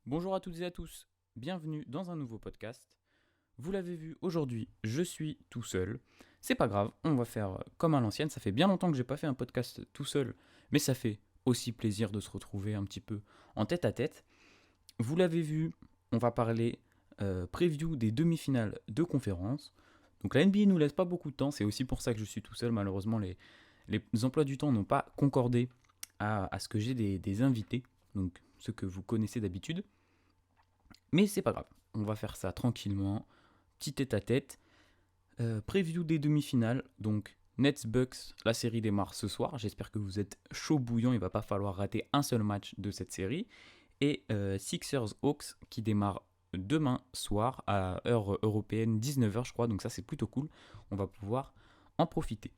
Bonjour à toutes et à tous, bienvenue dans un nouveau podcast. Vous l'avez vu, aujourd'hui, je suis tout seul. C'est pas grave, on va faire comme à l'ancienne. Ça fait bien longtemps que j'ai pas fait un podcast tout seul, mais ça fait aussi plaisir de se retrouver un petit peu en tête à tête. Vous l'avez vu, on va parler preview des demi-finales de conférence. Donc la NBA nous laisse pas beaucoup de temps, c'est aussi pour ça que je suis tout seul. Malheureusement, les emplois du temps n'ont pas concordé à ce que j'ai des invités, donc ceux que vous connaissez d'habitude. Mais c'est pas grave, on va faire ça tranquillement, petit tête à tête. Preview des demi-finales, donc Nets Bucks, la série démarre ce soir. J'espère que vous êtes chaud bouillant, il va pas falloir rater un seul match de cette série. Et Sixers Hawks qui démarre demain soir à heure européenne, 19h je crois, donc ça c'est plutôt cool. On va pouvoir en profiter.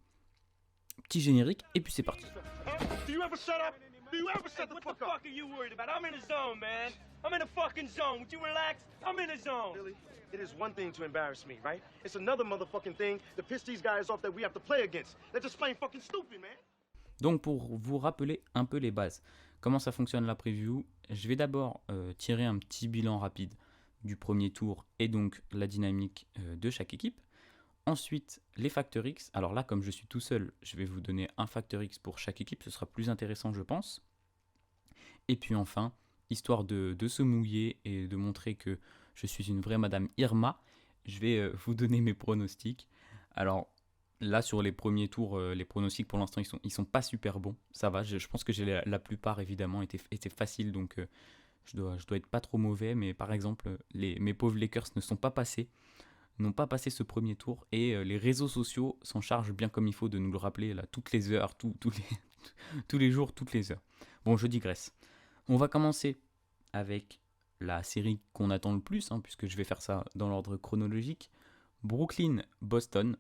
Petit générique, et puis c'est parti. Do you ever shut up? Do you ever shut the fuck up? What the fuck are you worried about? I'm in the zone, man. I'm in the fucking zone. Would you relax? I'm in the zone. Really? It is one thing to embarrass me, right? It's another motherfucking thing to piss these guys off that we have to play against. They're just plain fucking stupid, man. Donc pour vous rappeler un peu les bases, comment ça fonctionne la preview, je vais d'abord tirer un petit bilan rapide du premier tour et donc la dynamique de chaque équipe. Ensuite, les facteurs X. Alors là, comme je suis tout seul, je vais vous donner un facteur X pour chaque équipe. Ce sera plus intéressant, je pense. Et puis enfin, histoire de se mouiller et de montrer que je suis une vraie Madame Irma, je vais vous donner mes pronostics. Alors là, sur les premiers tours, les pronostics pour l'instant, ils sont pas super bons. Ça va, je pense que j'ai la plupart évidemment étaient faciles, donc je dois être pas trop mauvais. Mais par exemple, mes pauvres Lakers n'ont pas passé ce premier tour et les réseaux sociaux s'en chargent bien comme il faut de nous le rappeler là, toutes les heures, tous les jours, toutes les heures. Bon, je digresse. On va commencer avec la série qu'on attend le plus, puisque je vais faire ça dans l'ordre chronologique. Brooklyn-Boston.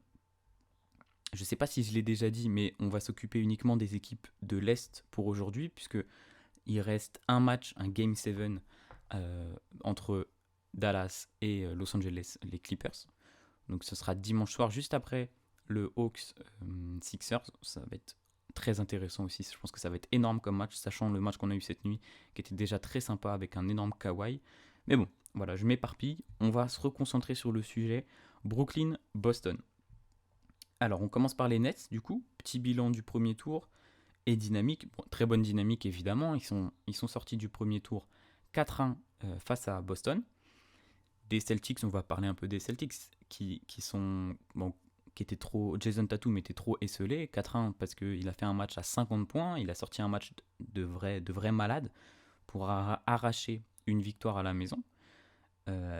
Je ne sais pas si je l'ai déjà dit, mais on va s'occuper uniquement des équipes de l'Est pour aujourd'hui, puisque il reste un match, un Game 7 entre Dallas et Los Angeles, les Clippers. Donc ce sera dimanche soir, juste après le Hawks Sixers. Ça va être très intéressant aussi. Je pense que ça va être énorme comme match, sachant le match qu'on a eu cette nuit, qui était déjà très sympa avec un énorme Kawhi. Mais bon, voilà, je m'éparpille. On va se reconcentrer sur le sujet Brooklyn-Boston. Alors, on commence par les Nets, du coup. Petit bilan du premier tour et dynamique. Bon, très bonne dynamique, évidemment. Ils sont sortis du premier tour 4-1 face à Boston. Des Celtics, on va parler un peu des Celtics, qui sont... Bon, qui était trop... Jason Tatum était trop esselé. 4-1 parce qu'il a fait un match à 50 points. Il a sorti un match de vrai malade pour arracher une victoire à la maison.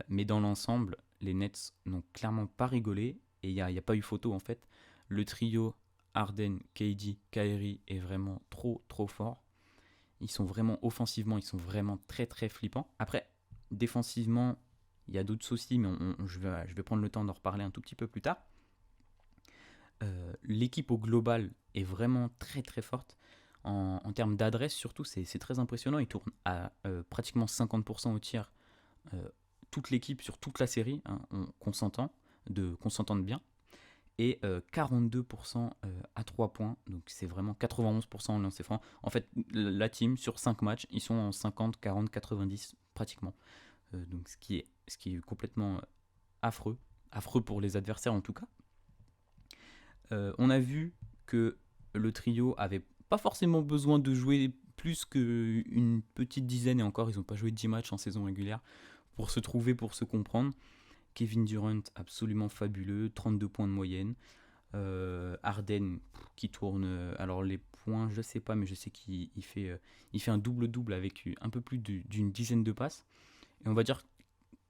Mais dans l'ensemble, les Nets n'ont clairement pas rigolé. Et il n'y a pas eu photo en fait. Le trio Harden, KD, Kyrie est vraiment trop fort. Ils sont vraiment offensivement, ils sont vraiment très flippants. Après, défensivement, il y a d'autres soucis, mais je vais prendre le temps d'en reparler un tout petit peu plus tard. L'équipe au global est vraiment très forte. En termes d'adresse, surtout, c'est très impressionnant. Ils tournent à pratiquement 50% au tir. Toute l'équipe sur toute la série, qu'on s'entende bien. Et 42% à 3 points. Donc c'est vraiment 91% en lancer franc. En fait, la team, sur 5 matchs, ils sont en 50, 40, 90 pratiquement. Donc ce qui est complètement affreux. Affreux pour les adversaires en tout cas. On a vu que le trio avait pas forcément besoin de jouer plus qu'une petite dizaine, et encore, ils n'ont pas joué 10 matchs en saison régulière, pour se trouver, pour se comprendre. Kevin Durant, absolument fabuleux, 32 points de moyenne. Harden, qui tourne... alors les points, je sais pas, mais je sais qu'il fait un double-double avec un peu plus d'une dizaine de passes. Et on va dire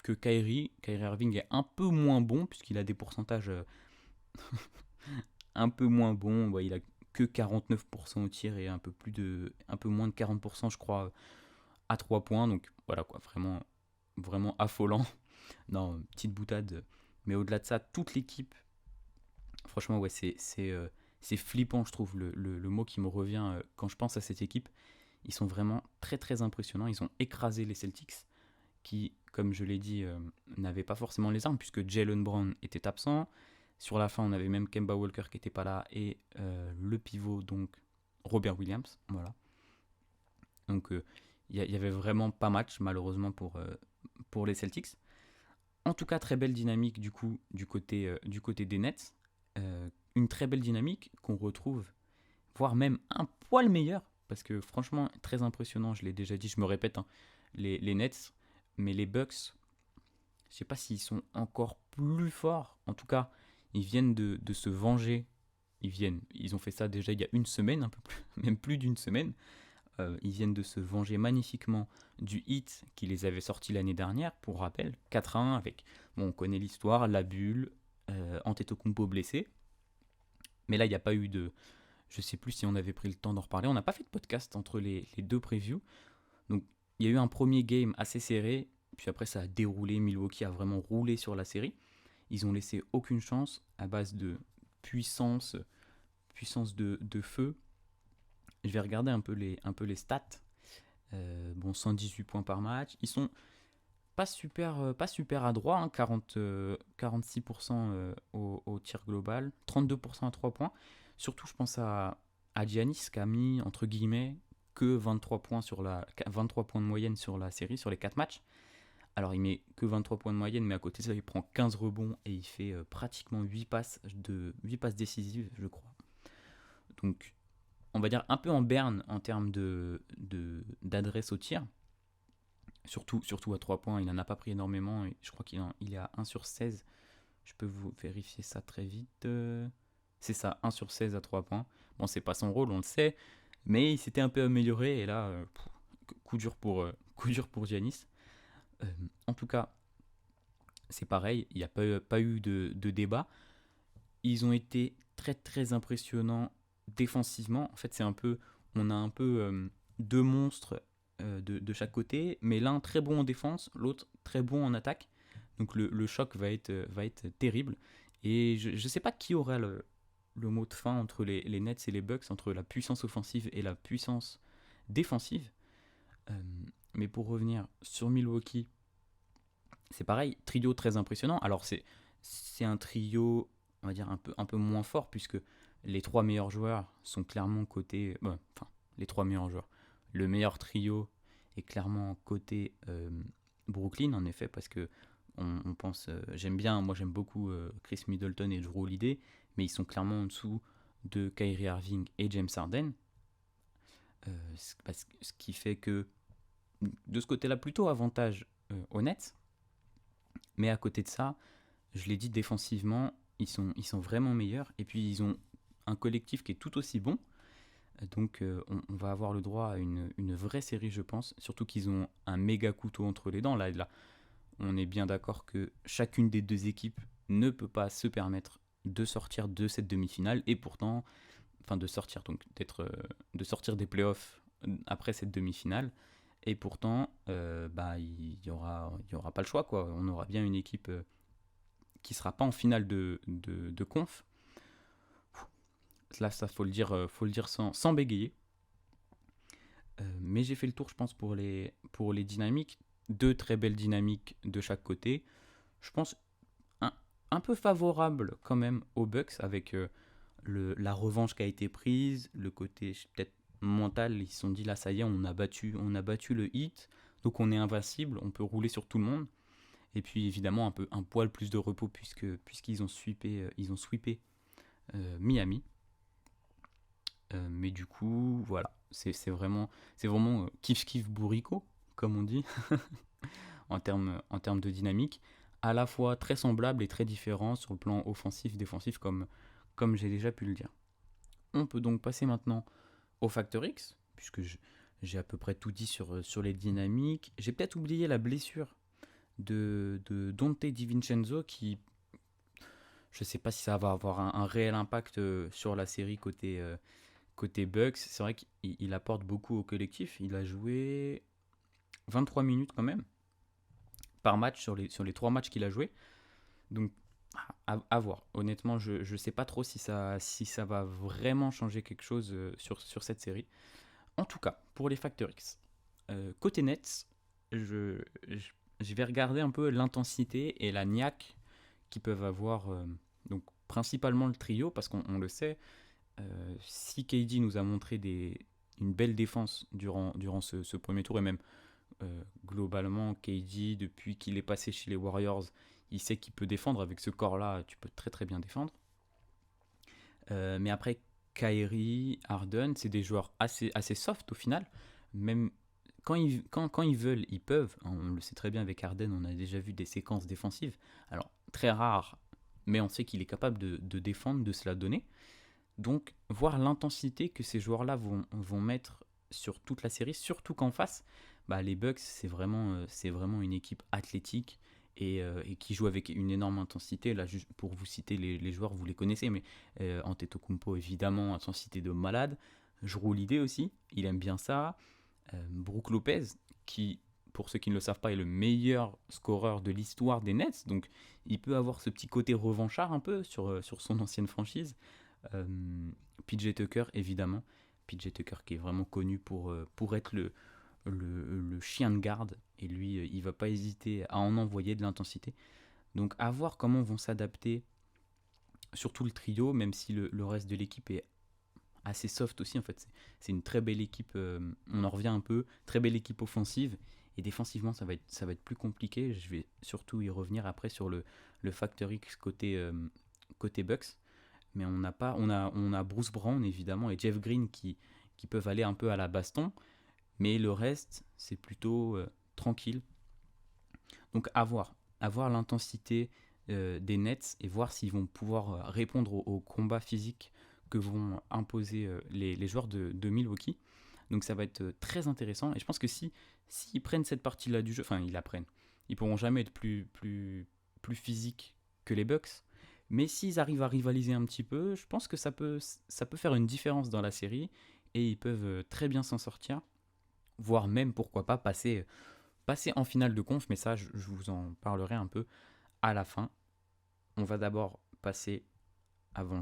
que Kyrie Irving est un peu moins bon, puisqu'il a des pourcentages... un peu moins bon. Ouais, il a que 49% au tir et un peu moins de 40% je crois à 3 points. Donc voilà quoi, vraiment affolant. Non, petite boutade. Mais au-delà de ça, toute l'équipe, franchement ouais, c'est flippant, je trouve, le mot qui me revient quand je pense à cette équipe. Ils sont vraiment très impressionnants. Ils ont écrasé les Celtics qui, comme je l'ai dit, n'avaient pas forcément les armes, puisque Jaylen Brown était absent. Sur la fin, on avait même Kemba Walker qui n'était pas là, et le pivot, donc Robert Williams. Voilà. Donc il y avait vraiment pas match, malheureusement, pour les Celtics. En tout cas, très belle dynamique du coup du côté des Nets. Une très belle dynamique qu'on retrouve, voire même un poil meilleur, parce que franchement, très impressionnant, je l'ai déjà dit, je me répète, hein, les Nets, mais les Bucks, je sais pas s'ils sont encore plus forts. En tout cas, ils viennent de se venger. Ils ont fait ça déjà il y a une semaine, un peu plus, même plus d'une semaine. Ils viennent de se venger magnifiquement du Heat qui les avait sortis l'année dernière, pour rappel, 4-1 avec, bon, on connaît l'histoire, la bulle, Antetokounmpo blessé. Mais là, il n'y a pas eu de... Je sais plus si on avait pris le temps d'en reparler. On n'a pas fait de podcast entre les deux previews. Donc, il y a eu un premier game assez serré, puis après ça a déroulé. Milwaukee a vraiment roulé sur la série. Ils ont laissé aucune chance à base de puissance de feu. Je vais regarder un peu les stats. Bon, 118 points par match. Ils sont pas super adroits, hein, 46% au tir global, 32% à 3 points. Surtout, je pense à Giannis qui a mis, entre guillemets, que 23 points de moyenne sur la série, sur les 4 matchs. Alors, il met que 23 points de moyenne, mais à côté de ça, il prend 15 rebonds et il fait pratiquement 8 passes décisives, je crois. Donc, on va dire un peu en berne en termes d'adresse au tir. Surtout à 3 points, il n'en a pas pris énormément. Et je crois qu'il est à 1 sur 16. Je peux vous vérifier ça très vite. C'est ça, 1 sur 16 à 3 points. Bon, c'est pas son rôle, on le sait. Mais il s'était un peu amélioré. Et là, coup dur pour Giannis. En tout cas, c'est pareil. Il n'y a pas eu de débat. Ils ont été très très impressionnants défensivement. En fait, on a un peu deux monstres de chaque côté, mais l'un très bon en défense, l'autre très bon en attaque. Donc le choc va être terrible. Et je ne sais pas qui aura le mot de fin entre les Nets et les Bucks, entre la puissance offensive et la puissance défensive. Mais pour revenir sur Milwaukee, c'est pareil, trio très impressionnant. Alors c'est un trio, on va dire, un peu moins fort, puisque les 3 meilleurs joueurs sont clairement côté... les 3 meilleurs joueurs. Le meilleur trio est clairement côté Brooklyn, en effet, parce que on pense... moi j'aime beaucoup Chris Middleton et Jrue Holiday, mais ils sont clairement en dessous de Kyrie Irving et James Harden. Ce qui fait que, de ce côté-là, plutôt avantage aux Nets. Mais à côté de ça, je l'ai dit, défensivement, ils sont vraiment meilleurs. Et puis, ils ont un collectif qui est tout aussi bon. Donc, on va avoir le droit à une vraie série, je pense. Surtout qu'ils ont un méga couteau entre les dents. Là, on est bien d'accord que chacune des deux équipes ne peut pas se permettre de sortir de cette demi-finale. Et pourtant, de sortir des playoffs après cette demi-finale. Et pourtant, il y aura pas le choix, quoi. On aura bien une équipe qui sera pas en finale de conf. Là, ça faut le dire sans bégayer. Mais j'ai fait le tour, je pense, pour les dynamiques. 2 très belles dynamiques de chaque côté. Je pense un peu favorable quand même aux Bucks, avec la revanche qui a été prise, le côté peut-être mental. Ils se sont dit, là ça y est, on a battu le Heat, donc on est invincible, on peut rouler sur tout le monde. Et puis évidemment un poil plus de repos puisqu'ils ont sweepé Miami. Mais du coup, voilà, c'est vraiment kiff bourricot, comme on dit, en termes de dynamique, à la fois très semblable et très différent sur le plan offensif, défensif, comme j'ai déjà pu le dire. On peut donc passer maintenant au Factor X, puisque j'ai à peu près tout dit sur les dynamiques. J'ai peut-être oublié la blessure de Donte DiVincenzo, qui, je ne sais pas si ça va avoir un réel impact sur la série côté Bucks. C'est vrai qu'il apporte beaucoup au collectif. Il a joué 23 minutes quand même par match sur les 3 matchs qu'il a joué. Donc à voir. Honnêtement, je ne sais pas trop si ça va vraiment changer quelque chose sur cette série. En tout cas, pour les Factor X, côté Nets, je vais regarder un peu l'intensité et la niaque qu'ils peuvent avoir. Donc principalement le trio, parce qu'on le sait, si KD nous a montré des une belle défense durant ce premier tour, et même globalement, KD, depuis qu'il est passé chez les Warriors, il sait qu'il peut défendre. Avec ce corps-là, tu peux très très bien défendre. Mais après, Kyrie, Harden, c'est des joueurs assez soft au final. Même quand ils veulent, ils peuvent. On le sait très bien avec Harden, on a déjà vu des séquences défensives. Alors, très rares, mais on sait qu'il est capable de défendre, de se la donner. Donc, voir l'intensité que ces joueurs-là vont mettre sur toute la série, surtout qu'en face, les Bucks, c'est vraiment une équipe athlétique et qui joue avec une énorme intensité. Là, juste pour vous citer les joueurs, vous les connaissez, mais Antetokounmpo, évidemment, intensité de malade. Jrue Holiday aussi, il aime bien ça. Brook Lopez, qui, pour ceux qui ne le savent pas, est le meilleur scoreur de l'histoire des Nets. Donc, il peut avoir ce petit côté revanchard un peu sur son ancienne franchise. PJ Tucker, évidemment. PJ Tucker qui est vraiment connu pour être le chien de garde. Et lui, il va pas hésiter à en envoyer de l'intensité. Donc, à voir comment vont s'adapter surtout le trio, même si le reste de l'équipe est assez soft aussi. En fait, c'est une très belle équipe. On en revient un peu. Très belle équipe offensive. Et défensivement, ça va être plus compliqué. Je vais surtout y revenir après sur le Factor X côté Bucks. Mais on a Bruce Brown évidemment et Jeff Green qui peuvent aller un peu à la baston, mais le reste c'est plutôt tranquille. Donc à voir l'intensité des Nets et voir s'ils vont pouvoir répondre au combat physique que vont imposer les joueurs de Milwaukee. Donc ça va être très intéressant, et je pense que s'ils prennent cette partie-là du jeu, enfin ils la prennent, ils pourront jamais être plus physiques que les Bucks. Mais s'ils arrivent à rivaliser un petit peu, je pense que ça peut faire une différence dans la série et ils peuvent très bien s'en sortir, voire même, pourquoi pas, passer en finale de conf, mais ça, je vous en parlerai un peu à la fin. On va d'abord passer,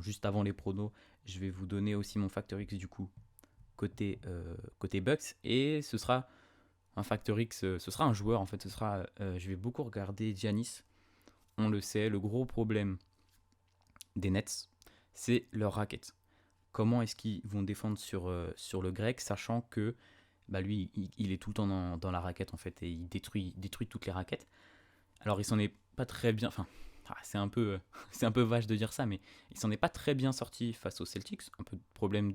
juste avant les pronos, je vais vous donner aussi mon Factor X du coup, côté Bucks, et ce sera un Factor X, ce sera un joueur en fait, je vais beaucoup regarder Giannis. On le sait, le gros problème des Nets, c'est leur raquette. Comment est-ce qu'ils vont défendre sur le grec, sachant que lui, il est tout le temps dans la raquette en fait, et il détruit toutes les raquettes. Alors il s'en est pas très bien, c'est un peu vache de dire ça, mais il s'en est pas très bien sorti face aux Celtics. Un peu de problème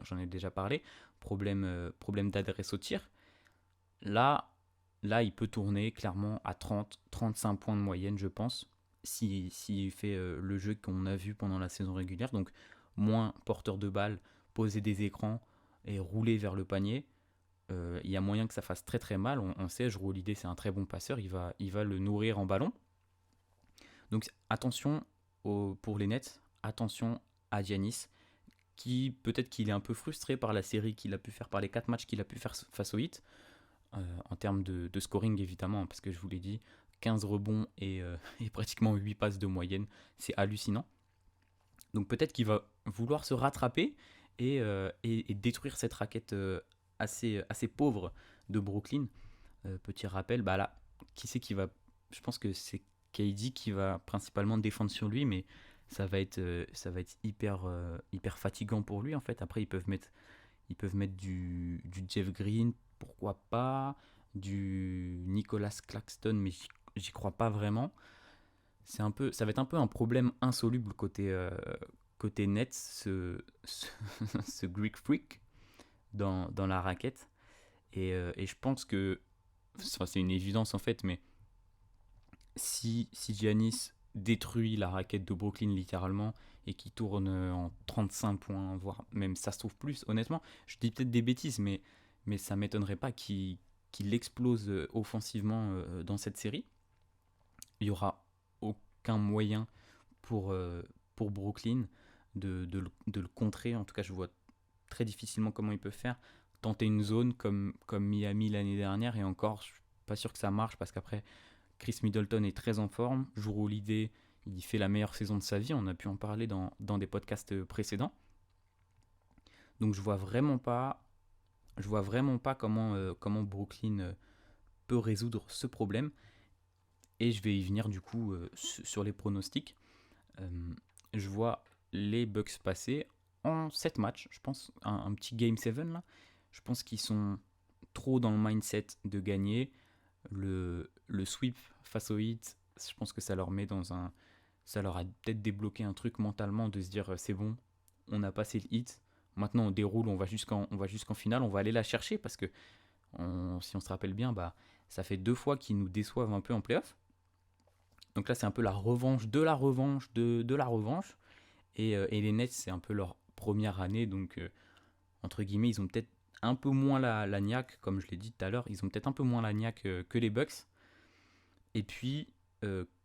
j'en ai déjà parlé, problème d'adresse au tir. Là, il peut tourner clairement à 30-35 points de moyenne, je pense, s'il fait le jeu qu'on a vu pendant la saison régulière. Donc, moins porteur de balle, poser des écrans et rouler vers le panier. Il y a moyen que ça fasse très très mal. On sait, Jrue Holiday, c'est un très bon passeur. Il va le nourrir en ballon. Donc, attention pour les Nets. Attention à Giannis, qui peut-être qu'il est un peu frustré par la série qu'il a pu faire, par les 4 matchs qu'il a pu faire face au Heat. En termes de scoring évidemment, parce que je vous l'ai dit, 15 rebonds et pratiquement 8 passes de moyenne, c'est hallucinant. Donc peut-être qu'il va vouloir se rattraper et détruire cette raquette assez pauvre de Brooklyn. Petit rappel, là, qui c'est qui va... Je pense que c'est KD qui va principalement défendre sur lui, mais ça va être hyper fatigant pour lui en fait. Après ils peuvent mettre du Jeff Green, pourquoi pas, du Nicolas Claxton, mais j'y crois pas vraiment. Ça va être un peu un problème insoluble côté Nets, ce Greek Freak dans la raquette. Et je pense que, c'est une évidence en fait, mais si Giannis détruit la raquette de Brooklyn littéralement et qui tourne en 35 points, voire même ça se trouve plus, honnêtement, je dis peut-être des bêtises, mais ça m'étonnerait pas qu'il explose offensivement dans cette série. Il n'y aura aucun moyen pour Brooklyn de le contrer. En tout cas, je vois très difficilement comment ils peuvent faire. Tenter une zone comme Miami l'année dernière, et encore, je suis pas sûr que ça marche, parce qu'après, Chris Middleton est très en forme. Jrue Holiday, il fait la meilleure saison de sa vie. On a pu en parler dans des podcasts précédents. Donc je vois vraiment pas comment Brooklyn peut résoudre ce problème. Et je vais y venir du coup sur les pronostics. Je vois les Bucks passer en 7 matchs, je pense, un petit Game 7 là. Je pense qu'ils sont trop dans le mindset de gagner. Le sweep face au Heat, je pense que ça leur met ça leur a peut-être débloqué un truc mentalement de se dire c'est bon, on a passé le Heat. Maintenant on déroule, on va jusqu'en finale, on va aller la chercher parce que si on se rappelle bien, ça fait 2 fois qu'ils nous déçoivent un peu en playoff. Donc là c'est un peu la revanche de la revanche de la revanche. Et les Nets c'est un peu leur première année, donc entre guillemets ils ont peut-être un peu moins la niaque, comme je l'ai dit tout à l'heure, ils ont peut-être un peu moins la niaque que les Bucks. Et puis,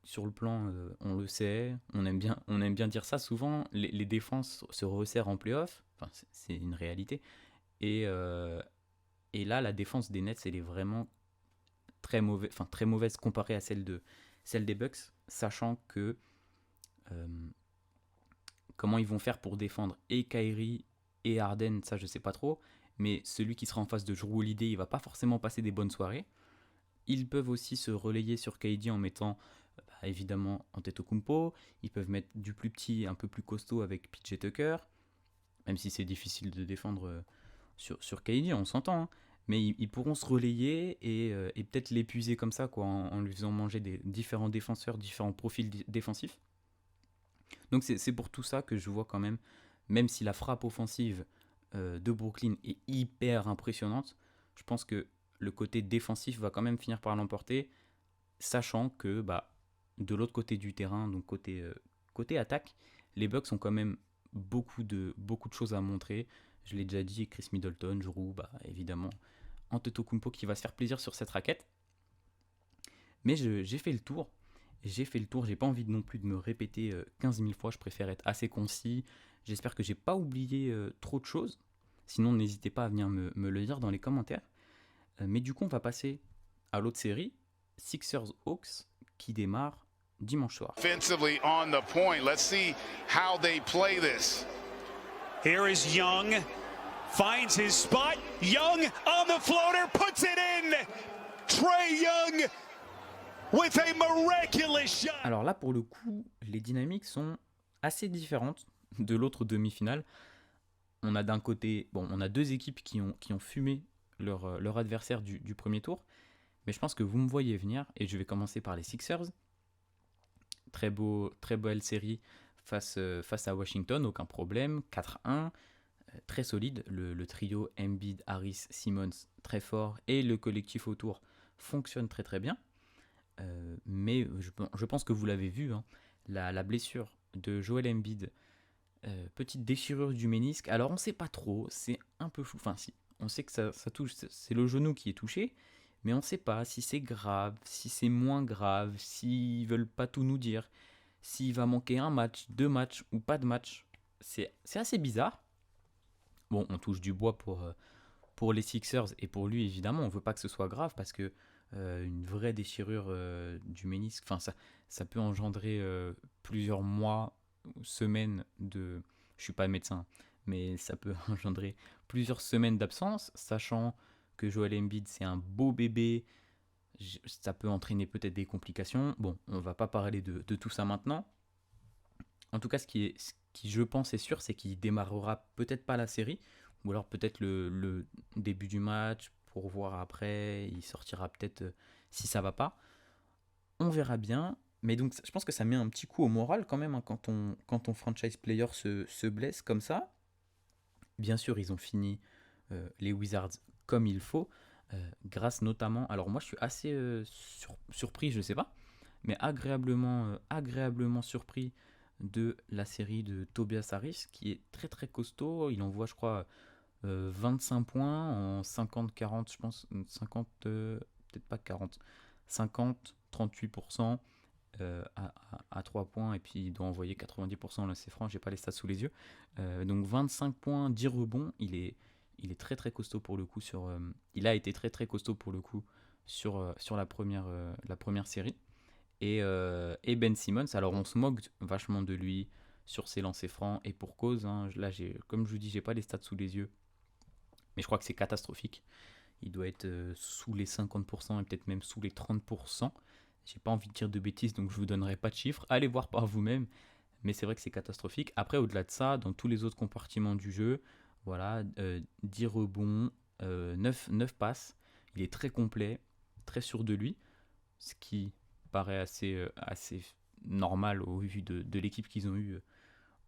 sur le plan, on le sait, on aime bien dire ça souvent, les défenses se resserrent en playoff, enfin, c'est une réalité. Et là, la défense des Nets, elle est vraiment très mauvaise comparée à celle des Bucks, sachant que comment ils vont faire pour défendre et Kyrie et Harden, ça je sais pas trop. Mais celui qui sera en face de Jrue Holiday, il va pas forcément passer des bonnes soirées. Ils peuvent aussi se relayer sur KD en mettant évidemment Antetokounmpo. Ils peuvent mettre du plus petit, un peu plus costaud avec PJ Tucker, même si c'est difficile de défendre sur KD, on s'entend. Hein. Mais ils pourront se relayer et peut-être l'épuiser comme ça, quoi, en lui faisant manger des différents défenseurs, différents profils défensifs. Donc c'est pour tout ça que je vois quand même si la frappe offensive de Brooklyn est hyper impressionnante, je pense que le côté défensif va quand même finir par l'emporter, sachant que de l'autre côté du terrain, donc côté attaque, les Bucks ont quand même beaucoup de choses à montrer. Je l'ai déjà dit, Chris Middleton, Jrue, évidemment Antetokounmpo qui va se faire plaisir sur cette raquette. Mais j'ai fait le tour. J'ai pas envie non plus de me répéter 15 000 fois, je préfère être assez concis. J'espère que j'ai pas oublié trop de choses. Sinon, n'hésitez pas à venir me le dire dans les commentaires. Mais du coup, on va passer à l'autre série, Sixers-Hawks, qui démarre dimanche soir. Offensively on the point. Let's see how they play this. Here is Young, finds his spot. Young on the floater, puts it in. Trae Young with a miraculous shot. Alors là, pour le coup, les dynamiques sont assez différentes de l'autre demi-finale. On a d'un côté, on a 2 équipes qui ont fumé leur adversaire du premier tour. Mais je pense que vous me voyez venir et je vais commencer par les Sixers. Très belle série face à Washington, aucun problème. 4-1, très solide. Le trio Embiid, Harris, Simmons, très fort. Et le collectif autour fonctionne très très bien. Mais je pense que vous l'avez vu, hein, la blessure de Joel Embiid, petite déchirure du ménisque. Alors on sait pas trop, c'est un peu flou. Enfin si, on sait que ça touche, c'est le genou qui est touché, mais on sait pas si c'est grave, si c'est moins grave, s'ils veulent pas tout nous dire, s'il va manquer un match, 2 matchs ou pas de match. C'est assez bizarre. Bon, on touche du bois pour les Sixers et pour lui évidemment, on veut pas que ce soit grave parce que une vraie déchirure du ménisque, enfin ça peut engendrer plusieurs mois, semaines de... Je suis pas médecin, mais ça peut engendrer plusieurs semaines d'absence, sachant que Joel Embiid c'est un beau bébé, ça peut entraîner peut-être des complications. Bon, on va pas parler de tout ça maintenant. En tout cas, ce qui je pense est sûr, c'est qu'il démarrera peut-être pas la série, ou alors peut-être le début du match, pour voir après, il sortira peut-être si ça va pas. On verra bien. Mais donc, je pense que ça met un petit coup au moral quand même, hein, quand ton franchise player se blesse comme ça. Bien sûr, ils ont fini les Wizards comme il faut, grâce notamment... Alors moi, je suis assez surpris, je sais pas, mais agréablement surpris de la série de Tobias Harris, qui est très très costaud. Il envoie, je crois, 25 points en 50-40, je pense, 50, peut-être pas 40, 50, 38%. À 3 points et puis il doit envoyer 90%, là c'est franc, j'ai pas les stats sous les yeux, donc 25 points, 10 rebonds, il est très très costaud pour le coup il a été très très costaud pour le coup sur la première série et Ben Simmons, alors on se moque vachement de lui sur ses lancers francs et pour cause, hein. Là comme je vous dis, j'ai pas les stats sous les yeux, mais je crois que c'est catastrophique, il doit être sous les 50% et peut-être même sous les 30%. J'ai pas envie de dire de bêtises, donc je vous donnerai pas de chiffres. Allez voir par vous-même. Mais c'est vrai que c'est catastrophique. Après, au-delà de ça, dans tous les autres compartiments du jeu, voilà, 10 rebonds, 9 passes. Il est très complet, très sûr de lui, ce qui paraît assez normal au vu de l'équipe qu'ils ont eue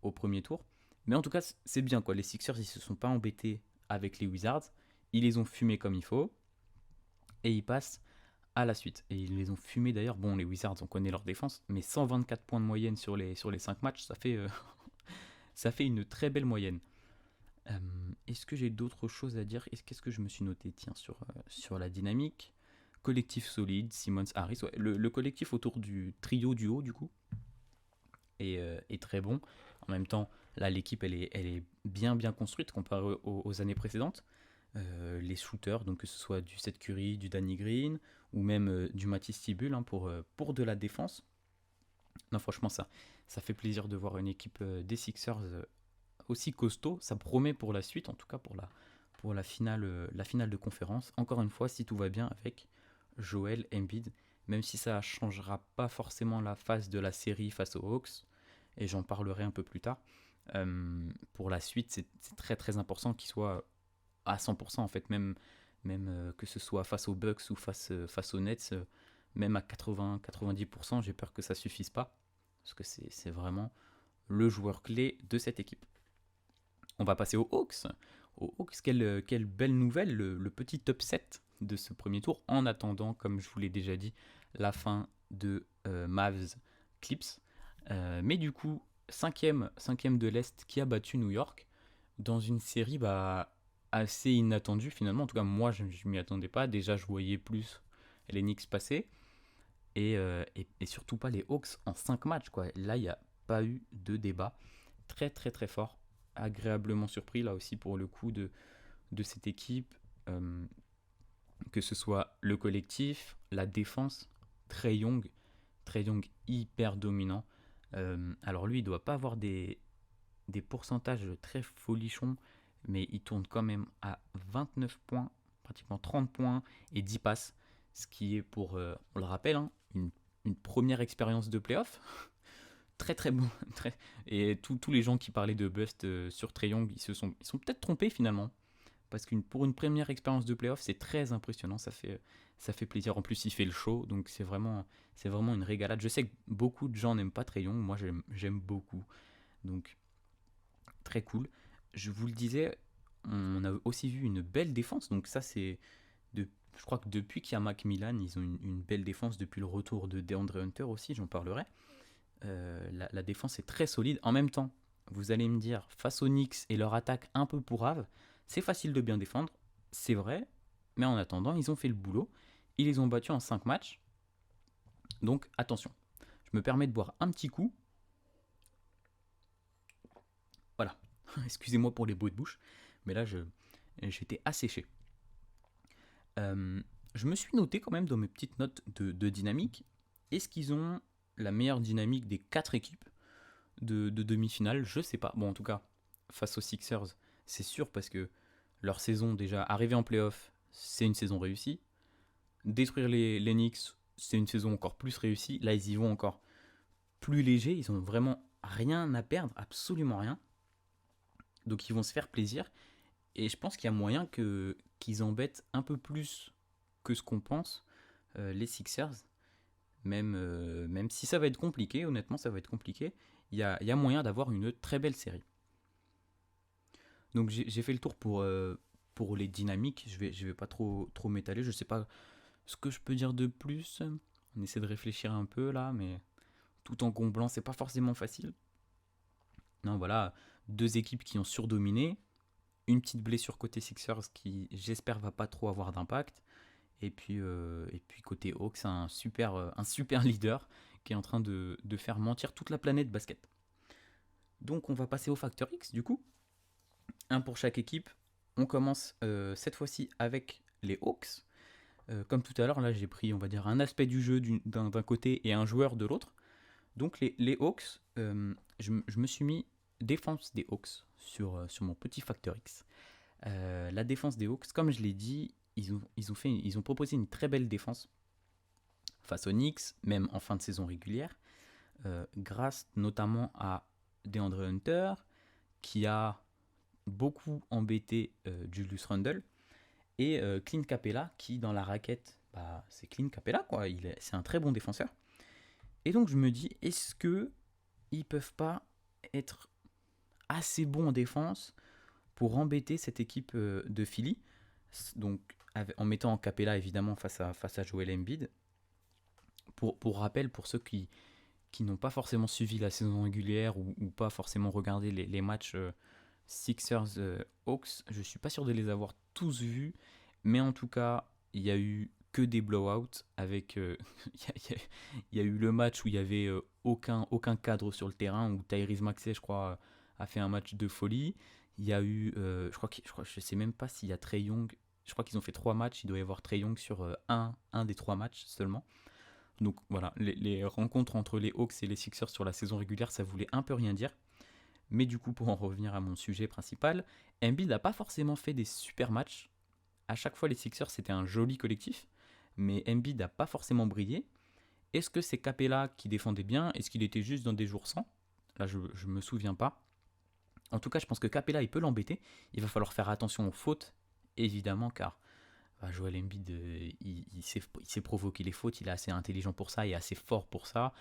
au premier tour. Mais en tout cas, c'est bien, quoi. Les Sixers, ils se sont pas embêtés avec les Wizards. Ils les ont fumés comme il faut. Et ils passent à la suite. Et ils les ont fumés d'ailleurs. Bon, les Wizards, on connaît leur défense. Mais 124 points de moyenne sur les 5 matchs, ça fait, ça fait une très belle moyenne. Est-ce que j'ai d'autres choses à dire? Qu'est-ce que je me suis noté, tiens, sur la dynamique? Collectif solide, Simmons, Harris. Ouais, le collectif autour du trio du haut, du coup, est très bon. En même temps, là, l'équipe, elle est bien construite comparée aux années précédentes. Les shooters, donc que ce soit du Seth Curry, du Danny Green, ou même du Matisse Thybulle, hein, pour de la défense. Non, franchement, ça fait plaisir de voir une équipe des Sixers aussi costaud. Ça promet pour la suite, en tout cas pour la finale de conférence. Encore une fois, si tout va bien avec Joel Embiid, même si ça ne changera pas forcément la phase de la série face aux Hawks, et j'en parlerai un peu plus tard. Pour la suite, c'est très très important qu'il soit à 100%, en fait, même que ce soit face aux Bucks ou face aux Nets, même à 80-90%, j'ai peur que ça suffise pas, parce que c'est vraiment le joueur clé de cette équipe. On va passer aux Hawks. Quelle belle nouvelle, le petit upset de ce premier tour, en attendant, comme je vous l'ai déjà dit, la fin de Mavs Clips. Mais du coup, cinquième de l'Est qui a battu New York dans une série assez inattendue finalement. En tout cas, moi, je ne m'y attendais pas. Déjà, je voyais plus les Knicks passer. Et surtout pas les Hawks en 5 matchs, quoi. Là, il n'y a pas eu de débat. Très, très, très fort. Agréablement surpris, là aussi, pour le coup, de cette équipe. Que ce soit le collectif, la défense, Trae Young hyper dominant. Alors lui, il doit pas avoir des pourcentages très folichons, mais il tourne quand même à 29 points, pratiquement 30 points et 10 passes, ce qui est pour, on le rappelle, hein, une première expérience de playoff. Très très bon. Et tous les gens qui parlaient de bust sur Trae Young, ils sont peut-être trompés finalement. Parce que pour une première expérience de playoff, c'est très impressionnant, ça fait plaisir. En plus, il fait le show, donc c'est vraiment une régalade. Je sais que beaucoup de gens n'aiment pas Trae Young, moi j'aime beaucoup. Donc, très cool. Je vous le disais, on a aussi vu une belle défense, donc ça je crois que depuis qu'il y a Macmillan, ils ont une belle défense depuis le retour de DeAndre Hunter aussi, j'en parlerai. La défense est très solide. En même temps, vous allez me dire, face aux Knicks et leur attaque un peu pourrave, c'est facile de bien défendre, c'est vrai, mais en attendant, ils ont fait le boulot. Ils les ont battus en 5 matchs. Donc, attention. Je me permets de boire un petit coup. Voilà. Excusez-moi pour les bruits de bouche, mais là, j'étais asséché. Je me suis noté quand même dans mes petites notes de dynamique. Est-ce qu'ils ont la meilleure dynamique des 4 équipes de demi-finale? Je sais pas. Bon, en tout cas, face aux Sixers, c'est sûr, parce que leur saison, déjà, arriver en playoff, c'est une saison réussie. Détruire les Knicks, c'est une saison encore plus réussie. Là, ils y vont encore plus léger. Ils ont vraiment rien à perdre, absolument rien. Donc, ils vont se faire plaisir. Et je pense qu'il y a moyen qu'ils embêtent un peu plus que ce qu'on pense, les Sixers. Même si ça va être compliqué, honnêtement, ça va être compliqué. Il y a moyen d'avoir une très belle série. Donc j'ai fait le tour pour les dynamiques. Je vais pas trop m'étaler. Je sais pas ce que je peux dire de plus. On essaie de réfléchir un peu là, mais tout en comblant, c'est pas forcément facile. Non, voilà, 2 équipes qui ont surdominé. Une petite blessure côté Sixers qui, j'espère, va pas trop avoir d'impact. Et puis côté Hawks, un super leader qui est en train de faire mentir toute la planète basket. Donc on va passer au Factor X du coup. Un pour chaque équipe. On commence cette fois-ci avec les Hawks. Comme tout à l'heure, là j'ai pris, on va dire, un aspect du jeu d'un côté et un joueur de l'autre. Donc les Hawks, je me suis mis défense des Hawks sur mon petit Factor X. La défense des Hawks, comme je l'ai dit, ils ont proposé une très belle défense face aux Knicks, même en fin de saison régulière, grâce notamment à DeAndre Hunter, qui a beaucoup embêté Julius Randle, Et Clint Capella, qui dans la raquette, c'est Clint Capella, quoi. C'est un très bon défenseur. Et donc je me dis, est-ce que ils peuvent pas être assez bons en défense pour embêter cette équipe de Philly, donc en mettant Capella évidemment face à Joel Embiid. Pour rappel, pour ceux qui n'ont pas forcément suivi la saison régulière ou pas forcément regardé les matchs Sixers Hawks, je suis pas sûr de les avoir tous vus, mais en tout cas, il y a eu que des blowouts avec il y a eu le match où il y avait aucun cadre sur le terrain, où Tyrese Maxey, je crois, a fait un match de folie. Il y a eu je sais même pas s'il y a Trae Young. Je crois qu'ils ont fait 3 matchs, il doit y avoir Trae Young sur un des 3 matchs seulement. Donc voilà, les rencontres entre les Hawks et les Sixers sur la saison régulière, ça voulait un peu rien dire. Mais du coup, pour en revenir à mon sujet principal, Embiid n'a pas forcément fait des super matchs. À chaque fois, les Sixers, c'était un joli collectif, mais Embiid n'a pas forcément brillé. Est-ce que c'est Capella qui défendait bien? Est-ce qu'il était juste dans des jours sans? Là, je ne me souviens pas. En tout cas, je pense que Capella, il peut l'embêter. Il va falloir faire attention aux fautes, évidemment, car Joel Embiid, il sait provoquer les fautes, il est assez intelligent pour ça, il est assez fort pour ça.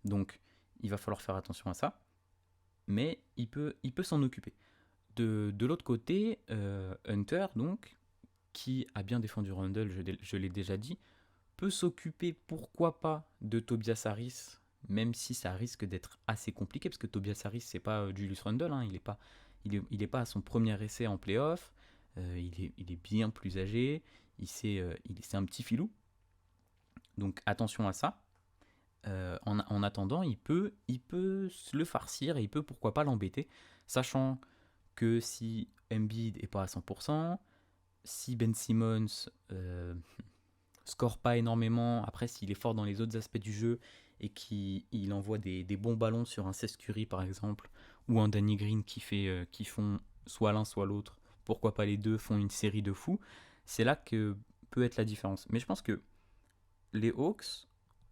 Donc, il va falloir faire attention à ça. Mais il peut s'en occuper. De l'autre côté, Hunter, donc, qui a bien défendu Randle, je l'ai déjà dit, peut s'occuper, pourquoi pas, de Tobias Harris, même si ça risque d'être assez compliqué, parce que Tobias Harris, c'est pas Julius Randle, hein, il est pas à son premier essai en playoff, il est bien plus âgé, c'est un petit filou, donc attention à ça. En attendant, il peut se le farcir et il peut pourquoi pas l'embêter, sachant que si Embiid est pas à 100%, si Ben Simmons score pas énormément, après s'il est fort dans les autres aspects du jeu et qu'il envoie des bons ballons sur un Seth Curry par exemple, ou un Danny Green qui font soit l'un soit l'autre, pourquoi pas les deux, font une série de fous, c'est là que peut être la différence. Mais je pense que les Hawks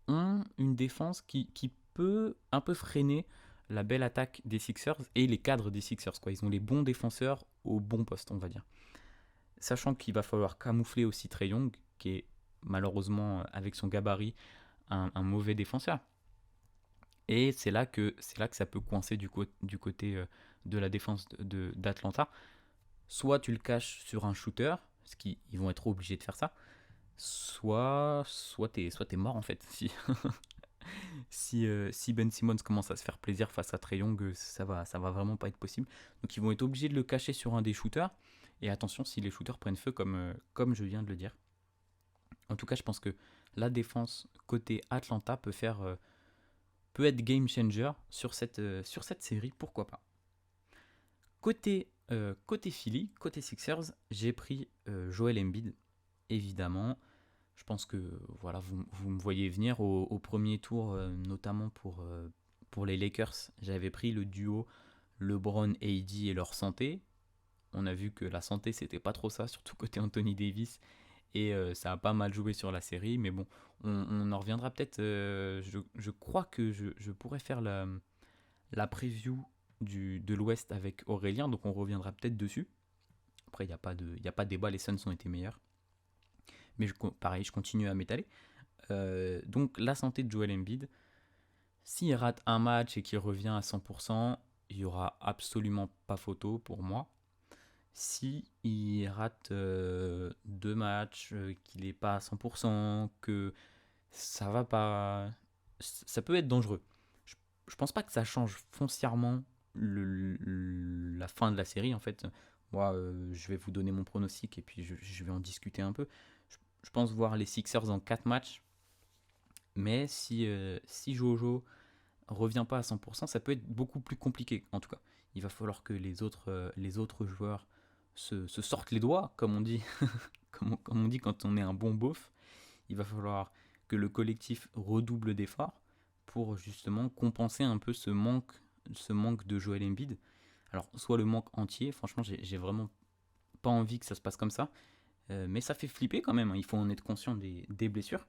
ont une défense qui peut un peu freiner la belle attaque des Sixers et les cadres des Sixers, quoi. Ils ont les bons défenseurs au bon poste, on va dire. Sachant qu'il va falloir camoufler aussi Trae Young, qui est malheureusement, avec son gabarit, un mauvais défenseur. Et c'est là que ça peut coincer du côté de la défense d'Atlanta. Soit tu le caches sur un shooter, parce qu'ils vont être obligés de faire ça, soit t'es mort en fait. Si Ben Simmons commence à se faire plaisir face à Trae Young, ça va vraiment pas être possible. Donc ils vont être obligés de le cacher sur un des shooters. Et attention si les shooters prennent feu comme je viens de le dire. En tout cas, je pense que la défense côté Atlanta peut être game changer sur cette série, pourquoi pas. Côté Philly, côté Sixers, j'ai pris Joel Embiid, évidemment. Je pense que voilà, vous me voyez venir au premier tour, notamment pour les Lakers. J'avais pris le duo LeBron, AD et leur santé. On a vu que la santé, c'était pas trop ça, surtout côté Anthony Davis. Et ça a pas mal joué sur la série. Mais bon, on en reviendra peut-être. Je crois que je pourrais faire la preview de l'Ouest avec Aurélien. Donc on reviendra peut-être dessus. Après, il n'y a pas de débat. Les Suns ont été meilleurs. Mais pareil, je continue à m'étaler. Donc la santé de Joel Embiid. S'il rate un match et qu'il revient à 100%, il n'y aura absolument pas photo pour moi. Si il rate 2 matchs, qu'il n'est pas à 100%, que ça va pas, ça peut être dangereux. Je pense pas que ça change foncièrement la fin de la série en fait. Moi, je vais vous donner mon pronostic et puis je vais en discuter un peu. Je pense voir les Sixers en 4 matchs, mais si Jojo revient pas à 100%, ça peut être beaucoup plus compliqué en tout cas. Il va falloir que les autres joueurs se sortent les doigts, comme on dit, comme on dit quand on est un bon beauf. Il va falloir que le collectif redouble d'efforts pour justement compenser un peu ce manque de Joel Embiid. Alors, soit le manque entier, franchement, j'ai vraiment pas envie que ça se passe comme ça, mais ça fait flipper quand même, hein. Il faut en être conscient des blessures.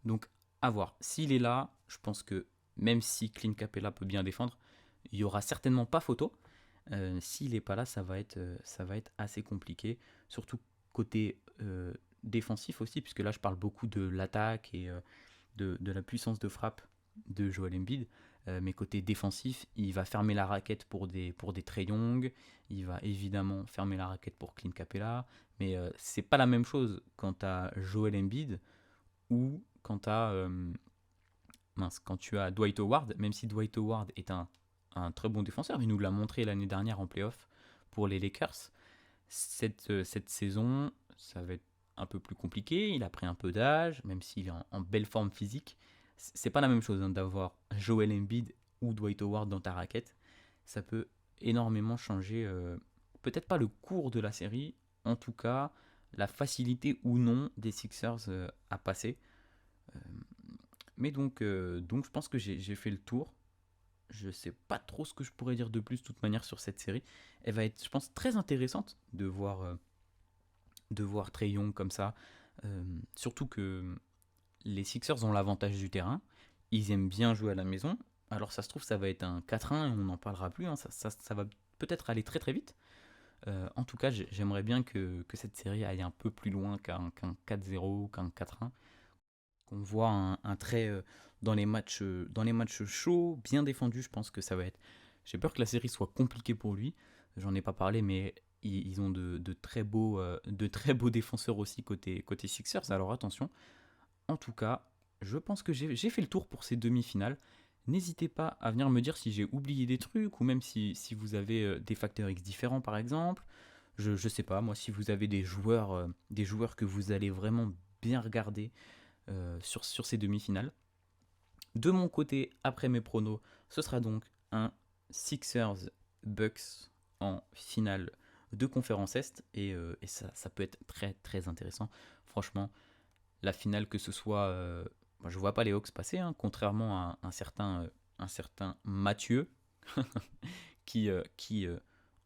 Donc, à voir. S'il est là, je pense que même si Clint Capella peut bien défendre, il n'y aura certainement pas photo. S'il n'est pas là, ça va être assez compliqué, surtout côté défensif aussi, puisque là je parle beaucoup de l'attaque et de la puissance de frappe de Joel Embiid. Mais côté défensif, il va fermer la raquette pour des Trae Young, il va évidemment fermer la raquette pour Clint Capella, mais c'est pas la même chose quand tu as Joel Embiid ou quand tu as Dwight Howard, même si Dwight Howard est un très bon défenseur, il nous l'a montré l'année dernière en playoff pour les Lakers. Cette saison, ça va être un peu plus compliqué, il a pris un peu d'âge, même s'il est en belle forme physique. C'est pas la même chose d'avoir Joel Embiid ou Dwight Howard dans ta raquette. Ça peut énormément changer, peut-être pas le cours de la série, en tout cas la facilité ou non des Sixers à passer. Mais donc je pense que j'ai fait le tour. Je sais pas trop ce que je pourrais dire de plus de toute manière sur cette série. Elle va être, je pense, très intéressante de voir Trae Young comme ça. Surtout que les Sixers ont l'avantage du terrain. Ils aiment bien jouer à la maison. Alors ça se trouve, ça va être un 4-1 et on n'en parlera plus. Hein. Ça va peut-être aller très très vite. En tout cas, j'aimerais bien que cette série aille un peu plus loin qu'un 4-0, qu'un 4-1. Qu'on voit un trait dans les matchs chauds, bien défendus. Je pense que ça va être... J'ai peur que la série soit compliquée pour lui. J'en ai pas parlé, mais ils ont de très beaux défenseurs aussi côté Sixers. Alors attention. En tout cas, je pense que j'ai fait le tour pour ces demi-finales. N'hésitez pas à venir me dire si j'ai oublié des trucs ou même si vous avez des facteurs X différents par exemple. Je sais pas, moi si vous avez des joueurs que vous allez vraiment bien regarder sur ces demi-finales. De mon côté, après mes pronos, ce sera donc un Sixers-Bucks en finale de conférence Est et ça peut être très très intéressant. Franchement, la finale que ce soit... je vois pas les Hawks passer, hein, contrairement à un certain Mathieu qui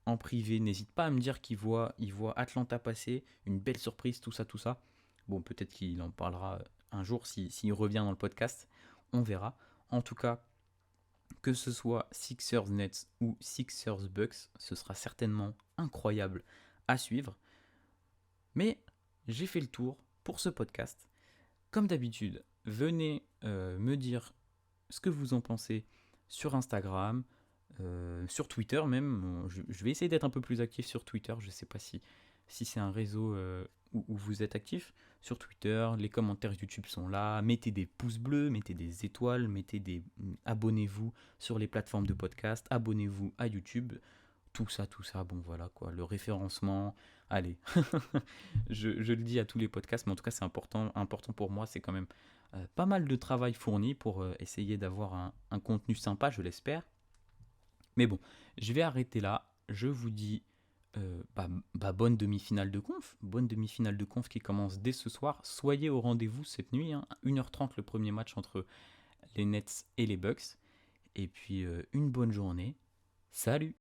en privé n'hésite pas à me dire qu'il voit Atlanta passer, une belle surprise, tout ça. Bon, peut-être qu'il en parlera un jour s'il revient dans le podcast, on verra. En tout cas, que ce soit Sixers Nets ou Sixers Bucks, ce sera certainement incroyable à suivre. Mais j'ai fait le tour pour ce podcast. Comme d'habitude, venez me dire ce que vous en pensez sur Instagram, sur Twitter même. Je vais essayer d'être un peu plus actif sur Twitter. Je ne sais pas si c'est un réseau où vous êtes actif. Sur Twitter, les commentaires YouTube sont là. Mettez des pouces bleus, mettez des étoiles, abonnez-vous sur les plateformes de podcast, abonnez-vous à YouTube. Tout ça, bon voilà quoi, le référencement, allez, je le dis à tous les podcasts, mais en tout cas c'est important pour moi, c'est quand même pas mal de travail fourni pour essayer d'avoir un contenu sympa, je l'espère. Mais bon, je vais arrêter là, je vous dis bonne demi-finale de conf qui commence dès ce soir, soyez au rendez-vous cette nuit, hein, 1h30 le premier match entre les Nets et les Bucks, et puis une bonne journée, salut!